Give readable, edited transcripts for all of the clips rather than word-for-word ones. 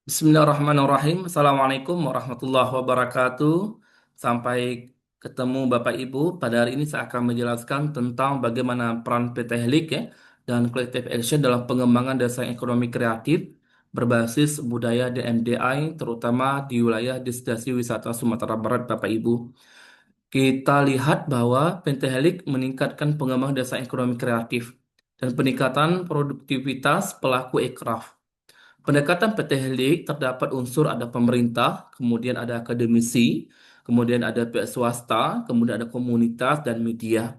Bismillahirrahmanirrahim. Assalamualaikum warahmatullahi wabarakatuh. Sampai ketemu Bapak Ibu. Pada hari ini saya akan menjelaskan tentang bagaimana peran PT Helik ya, dan Collective Action dalam pengembangan dasar ekonomi kreatif berbasis budaya DMDI, terutama di wilayah destinasi wisata Sumatera Barat, Bapak Ibu. Kita lihat bahwa PT Helik meningkatkan pengembangan dasar ekonomi kreatif dan peningkatan produktivitas pelaku ekraf. Pendekatan PT Helik terdapat unsur ada pemerintah, kemudian ada akademisi, kemudian ada pihak swasta, kemudian ada komunitas dan media.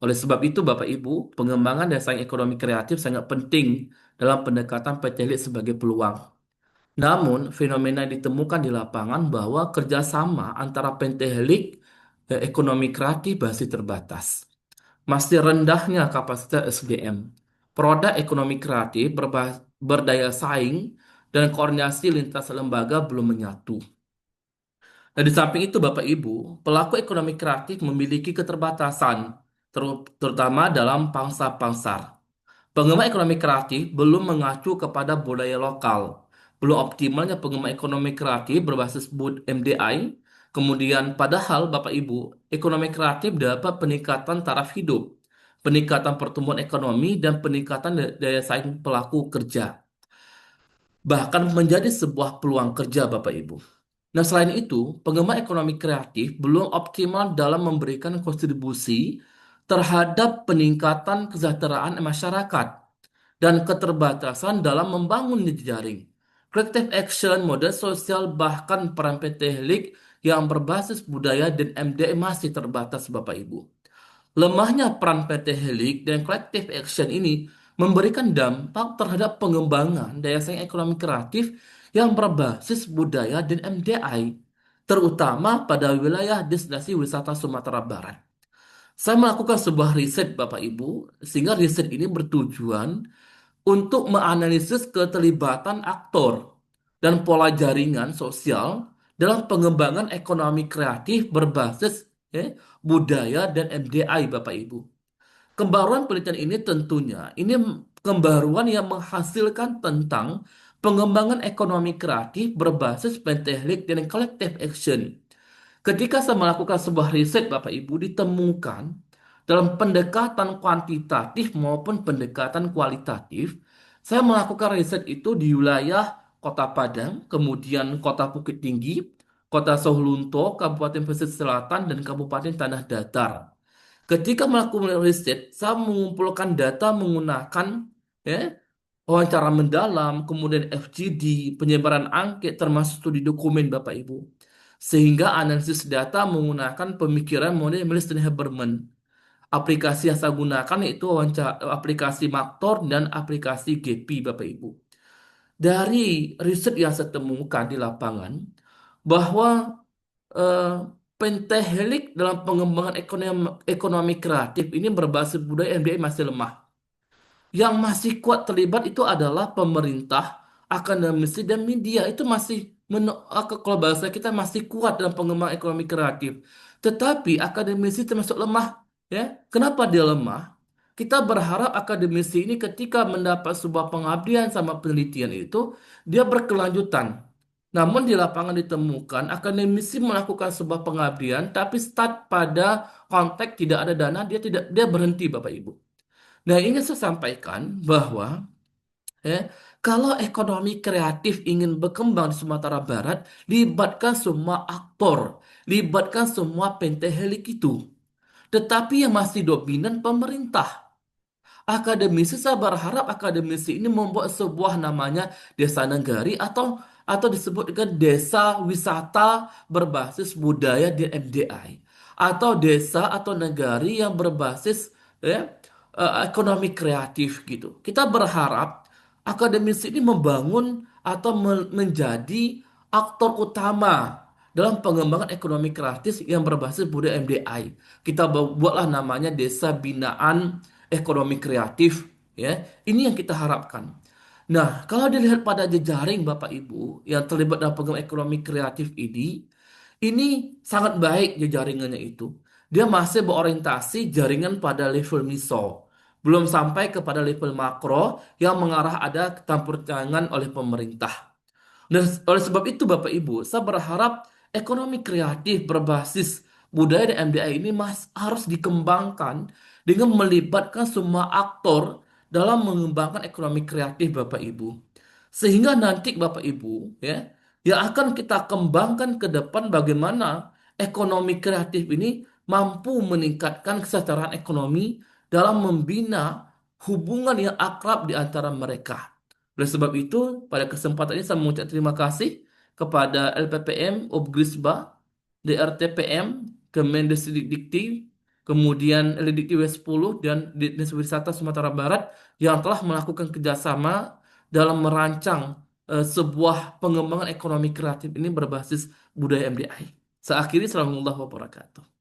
Oleh sebab itu, Bapak Ibu, pengembangan dasar ekonomi kreatif sangat penting dalam pendekatan PT Helik sebagai peluang. Namun, fenomena yang ditemukan di lapangan bahwa kerjasama antara PT Helik dan ekonomi kreatif masih terbatas. Masih rendahnya kapasitas SDM. Produk ekonomi kreatif berdaya saing dan koordinasi lintas lembaga belum menyatu. Nah, di samping itu, Bapak Ibu, pelaku ekonomi kreatif memiliki keterbatasan, terutama dalam pangsa pasar. Pengembang ekonomi kreatif belum mengacu kepada budaya lokal. Belum optimalnya pengembang ekonomi kreatif berbasis MDI. Kemudian, padahal Bapak Ibu, ekonomi kreatif dapat peningkatan taraf hidup, peningkatan pertumbuhan ekonomi, dan peningkatan daya saing pelaku kerja. Bahkan menjadi sebuah peluang kerja, Bapak Ibu. Nah, selain itu, pengembang ekonomi kreatif belum optimal dalam memberikan kontribusi terhadap peningkatan kesejahteraan masyarakat dan keterbatasan dalam membangun jejaring. Collective action, model sosial, bahkan peran PT Helik yang berbasis budaya dan MDM masih terbatas, Bapak Ibu. Lemahnya peran PT Helik dan collective action ini memberikan dampak terhadap pengembangan daya saing ekonomi kreatif yang berbasis budaya dan MDI, terutama pada wilayah destinasi wisata Sumatera Barat. Saya melakukan sebuah riset, Bapak Ibu, sehingga riset ini bertujuan untuk menganalisis keterlibatan aktor dan pola jaringan sosial dalam pengembangan ekonomi kreatif berbasis budaya dan MDI, Bapak Ibu. Kembaruan penelitian ini tentunya ini kembaruan yang menghasilkan tentang pengembangan ekonomi kreatif berbasis penteknik dan collective action. Ketika saya melakukan sebuah riset, Bapak Ibu, ditemukan dalam pendekatan kuantitatif maupun pendekatan kualitatif, saya melakukan riset itu di wilayah Kota Padang, kemudian Kota Bukit Tinggi, Kota Sohlunto, Kabupaten Pesisir Selatan, dan Kabupaten Tanah Datar. Ketika melakukan riset, saya mengumpulkan data menggunakan ya, wawancara mendalam, kemudian FGD, penyebaran angket, termasuk studi dokumen, Bapak Ibu. Sehingga analisis data menggunakan pemikiran model Milton Habermas. Aplikasi yang saya gunakan yaitu aplikasi Maktor dan aplikasi GP, Bapak Ibu. Dari riset yang saya temukan di lapangan, bahwa eh, pentahelik dalam pengembangan ekonomi kreatif ini berbasis budaya MDI masih lemah. Yang masih kuat terlibat itu adalah pemerintah, akademisi, dan media. Itu masih, kalau bahasa kita masih kuat dalam pengembangan ekonomi kreatif. Tetapi akademisi termasuk lemah. Ya, kenapa dia lemah? Kita berharap akademisi ini ketika mendapat sebuah pengabdian sama penelitian itu, dia berkelanjutan. Namun di lapangan ditemukan akademisi melakukan sebuah pengabdian, tapi start pada konteks tidak ada dana, dia berhenti, Bapak Ibu. Nah, ingin saya sampaikan bahwa ya, kalau ekonomi kreatif ingin berkembang di Sumatera Barat, libatkan semua aktor, libatkan semua pentahelik itu. Tetapi yang masih dominan pemerintah. Akademisi, saya berharap akademisi ini membuat sebuah namanya desa negari atau disebut dengan desa wisata berbasis budaya di MDI, atau desa atau negari yang berbasis ya, ekonomi kreatif gitu. Kita berharap akademisi ini membangun atau menjadi aktor utama dalam pengembangan ekonomi kreatif yang berbasis budaya MDI. Kita buatlah namanya desa binaan ekonomi kreatif, ya. Ini yang kita harapkan. Nah, kalau dilihat pada jejaring Bapak Ibu yang terlibat dalam pengembangan ekonomi kreatif ini sangat baik jejaringannya itu. Dia masih berorientasi jaringan pada level miso, belum sampai kepada level makro yang mengarah ada campur tangan oleh pemerintah. Dan oleh sebab itu Bapak Ibu, saya berharap ekonomi kreatif berbasis budaya dan MDI ini harus dikembangkan dengan melibatkan semua aktor dalam mengembangkan ekonomi kreatif Bapak Ibu. Sehingga nanti Bapak Ibu ya, yang akan kita kembangkan ke depan bagaimana ekonomi kreatif ini mampu meningkatkan kesejahteraan ekonomi dalam membina hubungan yang akrab di antara mereka. Oleh sebab itu, pada kesempatan ini saya mengucapkan terima kasih kepada LPPM, Obgrisba, DRTPM, Kemendesdikti, kemudian LDikti W10 dan Dinas Wisata Sumatera Barat yang telah melakukan kerjasama dalam merancang sebuah pengembangan ekonomi kreatif ini berbasis budaya MDI. Saya akhiri, Assalamualaikum warahmatullahi wabarakatuh.